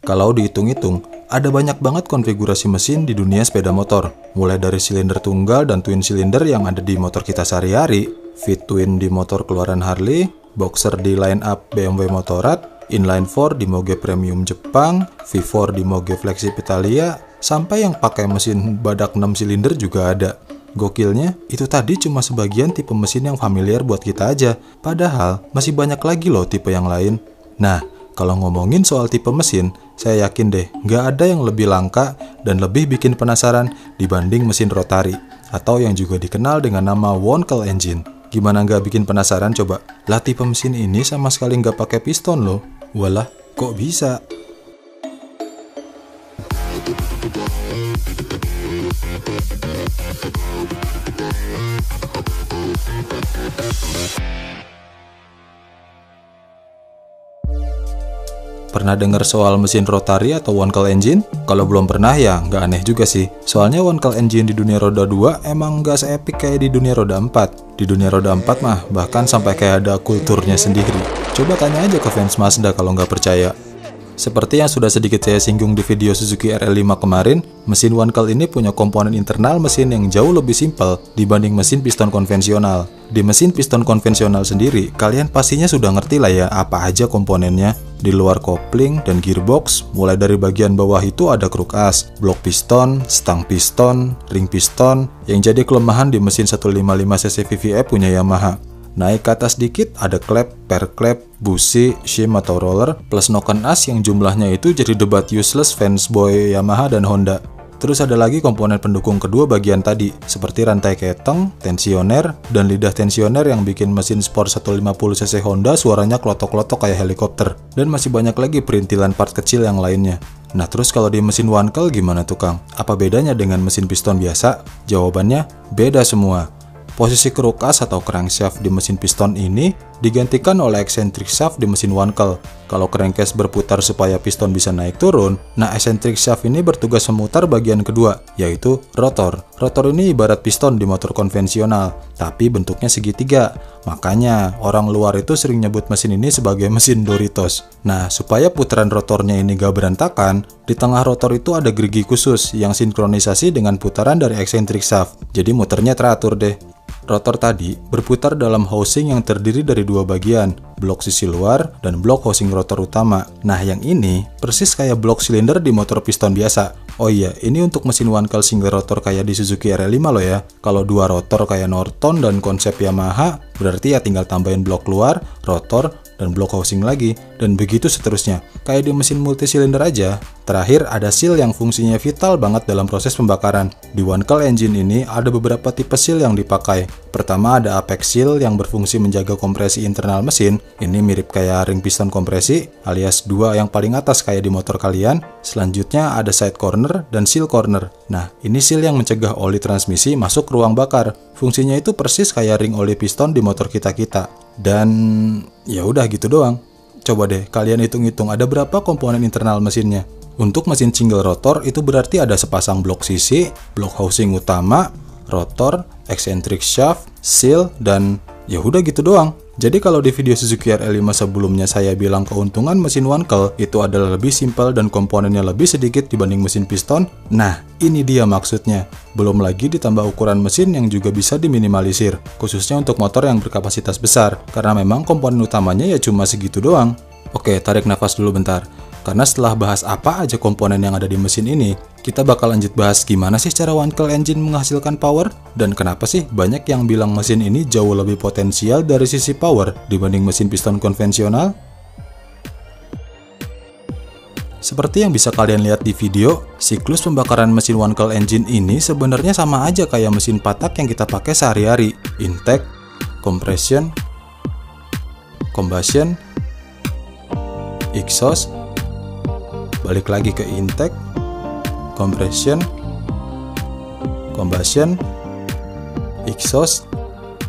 Kalau dihitung-hitung, ada banyak banget konfigurasi mesin di dunia sepeda motor. Mulai dari silinder tunggal dan twin silinder yang ada di motor kita sehari-hari, V-twin di motor keluaran Harley, boxer di line up BMW Motorrad, inline 4 di Moge Premium Jepang, V4 di Moge Flagship Italia, sampai yang pakai mesin badak 6 silinder juga ada. Gokilnya, itu tadi cuma sebagian tipe mesin yang familiar buat kita aja. Padahal, masih banyak lagi loh tipe yang lain. Nah, kalau ngomongin soal tipe mesin, saya yakin deh, nggak ada yang lebih langka dan lebih bikin penasaran dibanding mesin rotari, atau yang juga dikenal dengan nama Wankel engine. Gimana nggak bikin penasaran coba? Lah tipe mesin ini sama sekali nggak pakai piston loh. Walah, kok bisa? Pernah dengar soal mesin rotari atau Wankel engine? Kalau belum pernah ya nggak aneh juga sih. Soalnya Wankel engine di dunia roda 2 emang nggak se-epic kayak di dunia roda 4. Di dunia roda 4 mah bahkan sampai kayak ada kulturnya sendiri. Coba tanya aja ke fans Mazda kalau nggak percaya. Seperti yang sudah sedikit saya singgung di video Suzuki RL5 kemarin, mesin Wankel ini punya komponen internal mesin yang jauh lebih simpel dibanding mesin piston konvensional. Di mesin piston konvensional sendiri, kalian pastinya sudah ngerti lah ya apa aja komponennya. Di luar kopling dan gearbox, mulai dari bagian bawah itu ada kruk as, blok piston, stang piston, ring piston, yang jadi kelemahan di mesin 155cc VVF punya Yamaha. Naik ke atas dikit ada klep, per klep, busi, shim atau roller, plus noken as yang jumlahnya itu jadi debat useless fans boy Yamaha dan Honda. Terus ada lagi komponen pendukung kedua bagian tadi, seperti rantai keteng, tensioner, dan lidah tensioner yang bikin mesin sport 150cc Honda suaranya klotok-klotok kayak helikopter. Dan masih banyak lagi perintilan part kecil yang lainnya. Nah terus kalau di mesin Wankel gimana tuh Kang? Apa bedanya dengan mesin piston biasa? Jawabannya, beda semua. Posisi kruk as atau crankshaft di mesin piston ini digantikan oleh eccentric shaft di mesin Wankel. Kalau crankcase berputar supaya piston bisa naik turun, nah eccentric shaft ini bertugas memutar bagian kedua, yaitu rotor. Rotor ini ibarat piston di motor konvensional, tapi bentuknya segitiga. Makanya orang luar itu sering nyebut mesin ini sebagai mesin Doritos. Nah, supaya putaran rotornya ini gak berantakan, di tengah rotor itu ada gerigi khusus yang sinkronisasi dengan putaran dari eccentric shaft. Jadi muternya teratur deh. Rotor tadi berputar dalam housing yang terdiri dari dua bagian, blok sisi luar dan blok housing rotor utama. Nah yang ini persis kayak blok silinder di motor piston biasa. Oh iya, ini untuk mesin Wankel single rotor kayak di Suzuki RL5 loh ya. Kalau dua rotor kayak Norton dan konsep Yamaha, berarti ya tinggal tambahin blok luar, rotor, dan blok housing lagi, dan begitu seterusnya. Kayak di mesin multisilinder aja. Terakhir ada seal yang fungsinya vital banget dalam proses pembakaran. Di Wankel engine ini ada beberapa tipe seal yang dipakai. Pertama ada apex seal yang berfungsi menjaga kompresi internal mesin. Ini mirip kayak ring piston kompresi, alias dua yang paling atas kayak di motor kalian. Selanjutnya ada side corner dan seal corner. Nah, ini seal yang mencegah oli transmisi masuk ruang bakar. Fungsinya itu persis kayak ring oli piston di motor kita-kita. Dan ya udah gitu doang. Coba deh kalian hitung-hitung ada berapa komponen internal mesinnya. Untuk mesin single rotor itu berarti ada sepasang blok sisi, blok housing utama, rotor, eccentric shaft, seal, dan ya udah gitu doang. Jadi kalau di video Suzuki RL5 sebelumnya saya bilang keuntungan mesin Wankel itu adalah lebih simpel dan komponennya lebih sedikit dibanding mesin piston, nah ini dia maksudnya. Belum lagi ditambah ukuran mesin yang juga bisa diminimalisir, khususnya untuk motor yang berkapasitas besar, karena memang komponen utamanya ya cuma segitu doang. Oke, tarik nafas dulu bentar. Karena setelah bahas apa aja komponen yang ada di mesin ini, kita bakal lanjut bahas gimana sih cara Wankel engine menghasilkan power, dan kenapa sih banyak yang bilang mesin ini jauh lebih potensial dari sisi power dibanding mesin piston konvensional. Seperti yang bisa kalian lihat di video, siklus pembakaran mesin Wankel engine ini sebenarnya sama aja kayak mesin patak yang kita pakai sehari-hari. Intake, compression, combustion, exhaust, balik lagi ke intake, compression, combustion, exhaust,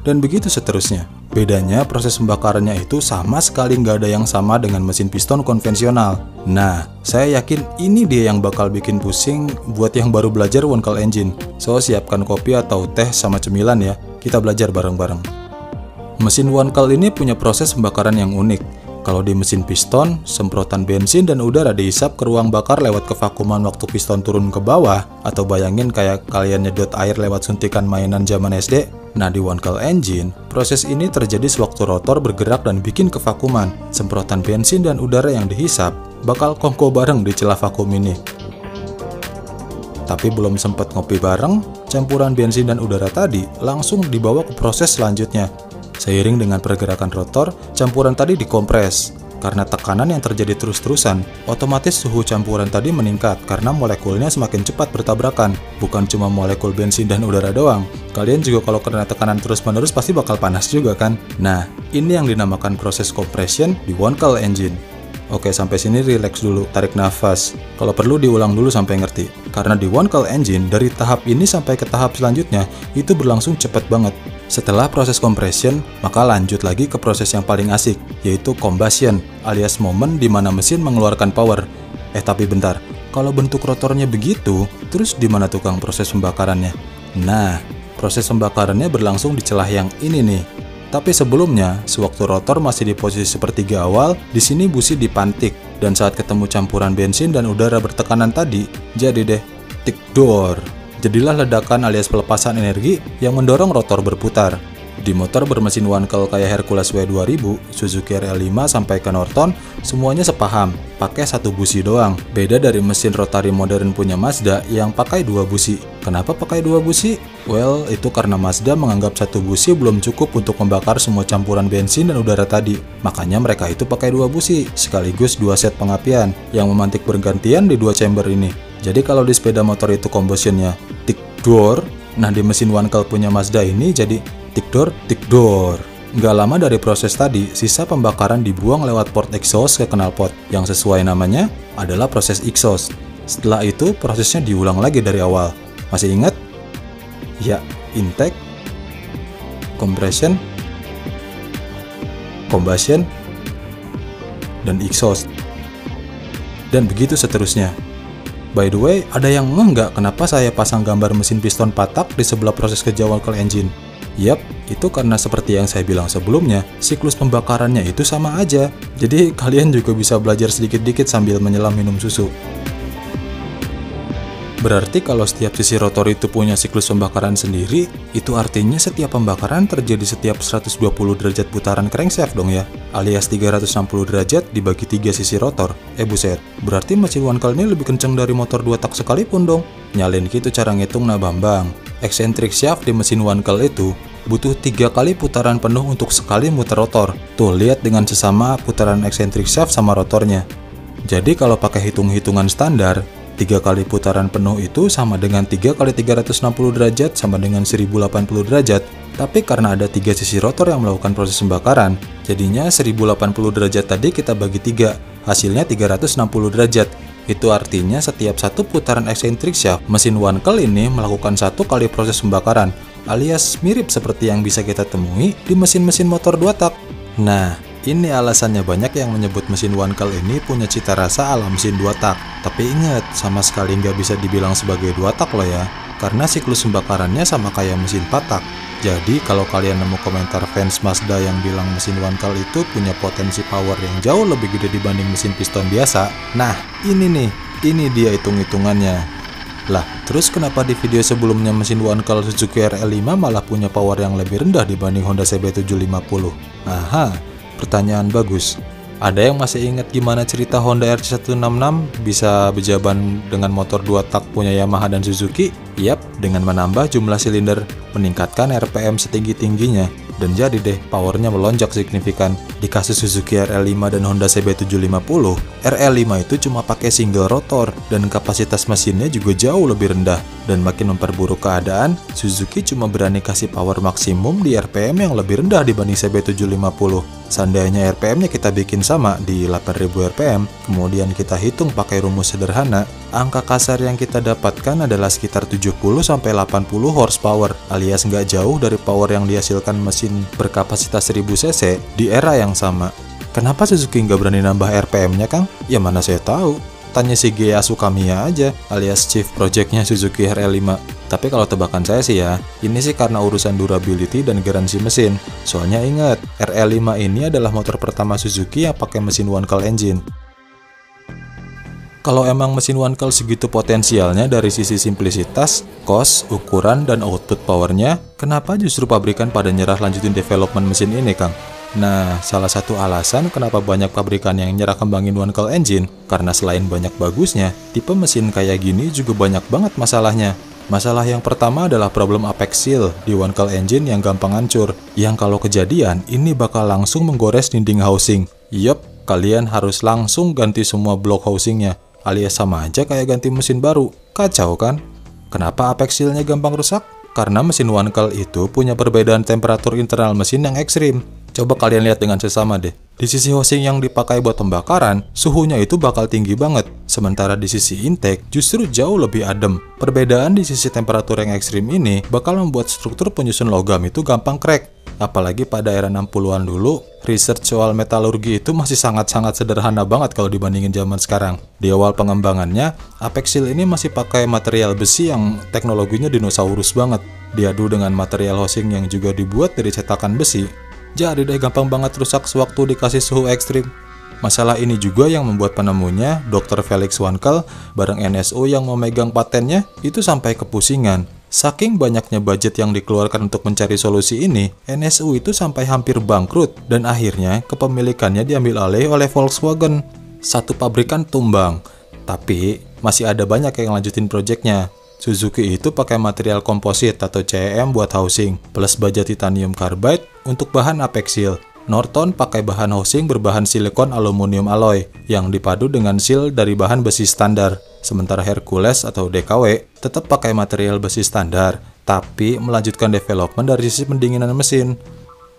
dan begitu seterusnya. Bedanya proses pembakarannya itu sama sekali nggak ada yang sama dengan mesin piston konvensional. Nah, saya yakin ini dia yang bakal bikin pusing buat yang baru belajar Wankel engine. So, siapkan kopi atau teh sama cemilan ya, kita belajar bareng-bareng. Mesin Wankel ini punya proses pembakaran yang unik. Kalau di mesin piston, semprotan bensin dan udara dihisap ke ruang bakar lewat kevakuman waktu piston turun ke bawah, atau bayangin kayak kalian nyedot air lewat suntikan mainan zaman SD. Nah, di one coil engine, proses ini terjadi sewaktu rotor bergerak dan bikin kevakuman. Semprotan bensin dan udara yang dihisap bakal kongko bareng di celah vakum ini. Tapi belum sempat ngopi bareng, campuran bensin dan udara tadi langsung dibawa ke proses selanjutnya. Seiring dengan pergerakan rotor, campuran tadi dikompres. Karena tekanan yang terjadi terus-terusan, otomatis suhu campuran tadi meningkat karena molekulnya semakin cepat bertabrakan. Bukan cuma molekul bensin dan udara doang. Kalian juga kalau kena tekanan terus-menerus pasti bakal panas juga kan? Nah, ini yang dinamakan proses compression di one coil engine. Oke, sampai sini relax dulu, tarik nafas. Kalau perlu diulang dulu sampai ngerti. Karena di one coil engine, dari tahap ini sampai ke tahap selanjutnya, itu berlangsung cepat banget. Setelah proses compression, maka lanjut lagi ke proses yang paling asik, yaitu combustion, alias momen di mana mesin mengeluarkan power. Tapi bentar, kalau bentuk rotornya begitu, terus di mana tukang proses pembakarannya? Nah, proses pembakarannya berlangsung di celah yang ini nih. Tapi sebelumnya, sewaktu rotor masih di posisi sepertiga awal, di sini busi dipantik, dan saat ketemu campuran bensin dan udara bertekanan tadi, jadi deh, tick door. Jadilah ledakan alias pelepasan energi yang mendorong rotor berputar. Di motor bermesin one coil kayak Hercules W2000, Suzuki RL5 sampai ke Norton, semuanya sepaham, pakai satu busi doang. Beda dari mesin rotari modern punya Mazda yang pakai dua busi. Kenapa pakai dua busi? Well, itu karena Mazda menganggap satu busi belum cukup untuk membakar semua campuran bensin dan udara tadi. Makanya mereka itu pakai dua busi, sekaligus dua set pengapian, yang memantik bergantian di dua chamber ini. Jadi kalau di sepeda motor itu combustionnya tick door, nah di mesin one coil punya Mazda ini jadi tick door. Nggak lama dari proses tadi, sisa pembakaran dibuang lewat port exhaust ke knalpot, yang sesuai namanya adalah proses exhaust. Setelah itu, prosesnya diulang lagi dari awal. Masih ingat? Ya, intake, compression, combustion, dan exhaust. Dan begitu seterusnya. By the way, ada yang nggak kenapa saya pasang gambar mesin piston patak di sebelah proses kerja one coil engine? Yap, itu karena seperti yang saya bilang sebelumnya, siklus pembakarannya itu sama aja. Jadi kalian juga bisa belajar sedikit-dikit sambil menyelam minum susu. Berarti kalau setiap sisi rotor itu punya siklus pembakaran sendiri, itu artinya setiap pembakaran terjadi setiap 120 derajat putaran crankshaft dong ya, alias 360 derajat dibagi 3 sisi rotor. Buset, berarti mesin one coil ini lebih kenceng dari motor 2 tak sekalipun dong. Nyalin gitu cara ngitung nah Bambang. Eccentric shaft di mesin one coil itu butuh 3 kali putaran penuh untuk sekali muter rotor. Tuh, lihat dengan sesama putaran eccentric shaft sama rotornya. Jadi kalau pakai hitung-hitungan standar, 3 kali putaran penuh itu sama dengan 3 kali 360 derajat sama dengan 1080 derajat. Tapi karena ada 3 sisi rotor yang melakukan proses pembakaran, jadinya 1080 derajat tadi kita bagi 3, hasilnya 360 derajat. Itu artinya setiap satu putaran eccentric shaft, mesin one coil ini melakukan 1 kali proses pembakaran, alias mirip seperti yang bisa kita temui di mesin-mesin motor 2 tak. Nah, ini alasannya banyak yang menyebut mesin one coil ini punya cita rasa ala mesin 2 tak. Tapi ingat, sama sekali nggak bisa dibilang sebagai 2 tak loh ya, karena siklus pembakarannya sama kayak mesin 4 tak. Jadi kalau kalian nemu komentar fans Mazda yang bilang mesin one coil itu punya potensi power yang jauh lebih gede dibanding mesin piston biasa, nah ini dia hitung-hitungannya. Lah, terus kenapa di video sebelumnya mesin one coil Suzuki RL5 malah punya power yang lebih rendah dibanding Honda CB750? Aha, pertanyaan bagus. Ada yang masih ingat gimana cerita Honda RC166 bisa bejaban dengan motor 2 tak punya Yamaha dan Suzuki? Yap, dengan menambah jumlah silinder, meningkatkan RPM setinggi-tingginya, dan jadi deh powernya melonjak signifikan. Di kasus Suzuki RL5 dan Honda CB750, RL5 itu cuma pakai single rotor, dan kapasitas mesinnya juga jauh lebih rendah. Dan makin memperburuk keadaan, Suzuki cuma berani kasih power maksimum di RPM yang lebih rendah dibanding CB750. Seandainya RPM-nya kita bikin sama di 8000 RPM, kemudian kita hitung pakai rumus sederhana, angka kasar yang kita dapatkan adalah sekitar 70-80 horsepower, alias nggak jauh dari power yang dihasilkan mesin berkapasitas 1000 cc di era yang sama. Kenapa Suzuki nggak berani nambah RPM-nya, Kang? Ya mana saya tahu. tanya si Geyasu Kamiya aja, alias Chief Projectnya Suzuki RL5. Tapi kalau tebakan saya sih ya, ini sih karena urusan durability dan garansi mesin. Soalnya ingat, RL5 ini adalah motor pertama Suzuki yang pakai mesin one coil engine. Kalau emang mesin one coil segitu potensialnya dari sisi simplicitas, cost, ukuran, dan output powernya, kenapa justru pabrikan pada nyerah lanjutin development mesin ini, Kang? Nah, salah satu alasan kenapa banyak pabrikan yang nyerah kembangin one coil engine, karena selain banyak bagusnya, tipe mesin kayak gini juga banyak banget masalahnya. Masalah yang pertama adalah problem apex seal di one coil engine yang gampang hancur, yang kalau kejadian, ini bakal langsung menggores dinding housing. Yup, kalian harus langsung ganti semua blok housingnya, alias sama aja kayak ganti mesin baru. Kacau kan? Kenapa apex seal-nya gampang rusak? Karena mesin one coil itu punya perbedaan temperatur internal mesin yang ekstrim. Coba kalian lihat dengan sesama deh. Di sisi housing yang dipakai buat pembakaran, suhunya itu bakal tinggi banget. Sementara di sisi intake, justru jauh lebih adem. Perbedaan di sisi temperatur yang ekstrim ini bakal membuat struktur penyusun logam itu gampang crack. Apalagi pada era 60-an dulu, research soal metalurgi itu masih sangat-sangat sederhana banget kalau dibandingin zaman sekarang. Di awal pengembangannya, apex seal ini masih pakai material besi yang teknologinya dinosaurus banget. Diadu dengan material housing yang juga dibuat dari cetakan besi, jadi deh gampang banget rusak sewaktu dikasih suhu ekstrim. Masalah ini juga yang membuat penemunya, Dr. Felix Wankel, bareng NSU yang memegang patennya, itu sampai kepusingan. Saking banyaknya budget yang dikeluarkan untuk mencari solusi ini, NSU itu sampai hampir bangkrut, dan akhirnya kepemilikannya diambil alih oleh Volkswagen. Satu pabrikan tumbang, tapi masih ada banyak yang lanjutin proyeknya. Suzuki itu pakai material komposit atau CEM buat housing, plus baja titanium carbide untuk bahan apex seal. Norton pakai bahan housing berbahan silikon aluminium alloy yang dipadu dengan seal dari bahan besi standar. Sementara Hercules atau DKW tetap pakai material besi standar, tapi melanjutkan development dari sisi pendinginan mesin.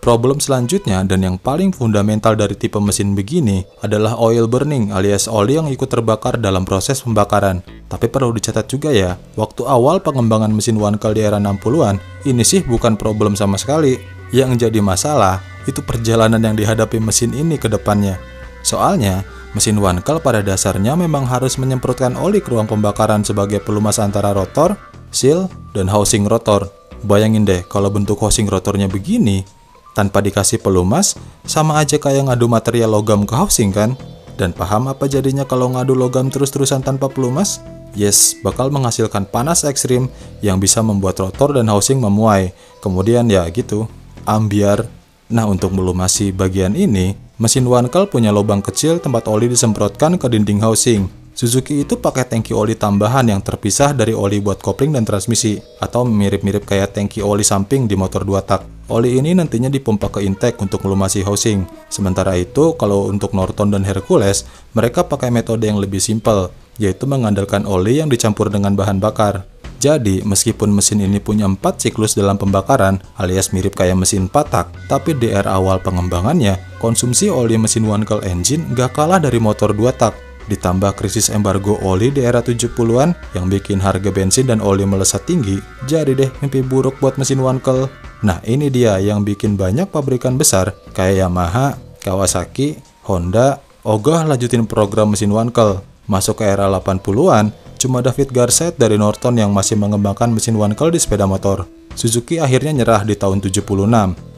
Problem selanjutnya dan yang paling fundamental dari tipe mesin begini adalah oil burning alias oli yang ikut terbakar dalam proses pembakaran. Tapi perlu dicatat juga ya, waktu awal pengembangan mesin one coil di era 60-an, ini sih bukan problem sama sekali. Yang jadi masalah, itu perjalanan yang dihadapi mesin ini ke depannya. Soalnya, mesin one coil pada dasarnya memang harus menyemprotkan oli ke ruang pembakaran sebagai pelumas antara rotor, seal, dan housing rotor. Bayangin deh, kalau bentuk housing rotornya begini, tanpa dikasih pelumas, sama aja kayak ngadu material logam ke housing kan? Dan paham apa jadinya kalau ngadu logam terus-terusan tanpa pelumas? Yes, bakal menghasilkan panas ekstrim yang bisa membuat rotor dan housing memuai. Kemudian ya gitu, ambiar. Nah, untuk melumasi bagian ini, mesin one coil punya lubang kecil tempat oli disemprotkan ke dinding housing. Suzuki itu pakai tangki oli tambahan yang terpisah dari oli buat kopling dan transmisi, atau mirip-mirip kayak tangki oli samping di motor 2 tak. Oli ini nantinya dipompa ke intake untuk melumasi housing. Sementara itu, kalau untuk Norton dan Hercules, mereka pakai metode yang lebih simpel, yaitu mengandalkan oli yang dicampur dengan bahan bakar. Jadi, meskipun mesin ini punya 4 siklus dalam pembakaran, alias mirip kayak mesin 4 tak, tapi di era awal pengembangannya, konsumsi oli mesin one coil engine gak kalah dari motor 2 tak. Ditambah krisis embargo oli di era 70-an yang bikin harga bensin dan oli melesat tinggi, jadi deh mimpi buruk buat mesin one coil. Nah, ini dia yang bikin banyak pabrikan besar kayak Yamaha, Kawasaki, Honda, ogah lanjutin program mesin one coil. Masuk ke era 80-an, cuma David Garcet dari Norton yang masih mengembangkan mesin one coil di sepeda motor. Suzuki akhirnya nyerah di tahun 76,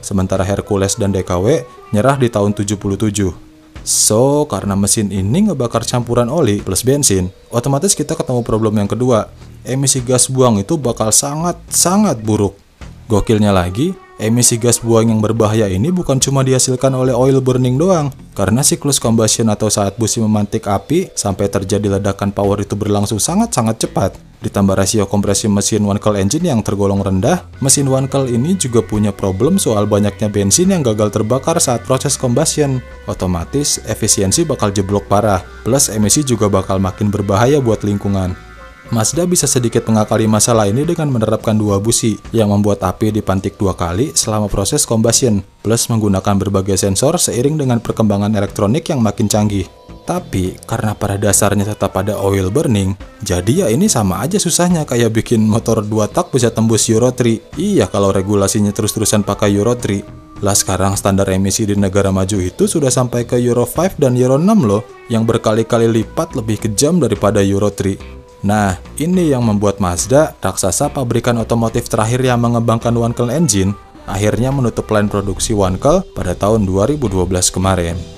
sementara Hercules dan DKW nyerah di tahun 77. So, karena mesin ini ngebakar campuran oli plus bensin, otomatis kita ketemu problem yang kedua. Emisi gas buang itu bakal sangat buruk. Gokilnya lagi, emisi gas buang yang berbahaya ini bukan cuma dihasilkan oleh oil burning doang. Karena siklus combustion atau saat busi memantik api sampai terjadi ledakan power itu berlangsung sangat cepat. Ditambah rasio kompresi mesin one coil engine yang tergolong rendah, mesin one coil ini juga punya problem soal banyaknya bensin yang gagal terbakar saat proses combustion. Otomatis, efisiensi bakal jeblok parah, plus emisi juga bakal makin berbahaya buat lingkungan. Mazda bisa sedikit mengakali masalah ini dengan menerapkan 2 busi yang membuat api dipantik 2 kali selama proses combustion, plus menggunakan berbagai sensor seiring dengan perkembangan elektronik yang makin canggih. Tapi, karena pada dasarnya tetap ada oil burning, jadi ya ini sama aja susahnya kayak bikin motor 2 tak bisa tembus Euro 3. Iya, kalau regulasinya terus-terusan pakai Euro 3. Lah sekarang standar emisi di negara maju itu sudah sampai ke Euro 5 dan Euro 6 loh, yang berkali-kali lipat lebih kejam daripada Euro 3. Nah, ini yang membuat Mazda, raksasa pabrikan otomotif terakhir yang mengembangkan one coil engine, akhirnya menutup line produksi one coil pada tahun 2012 kemarin.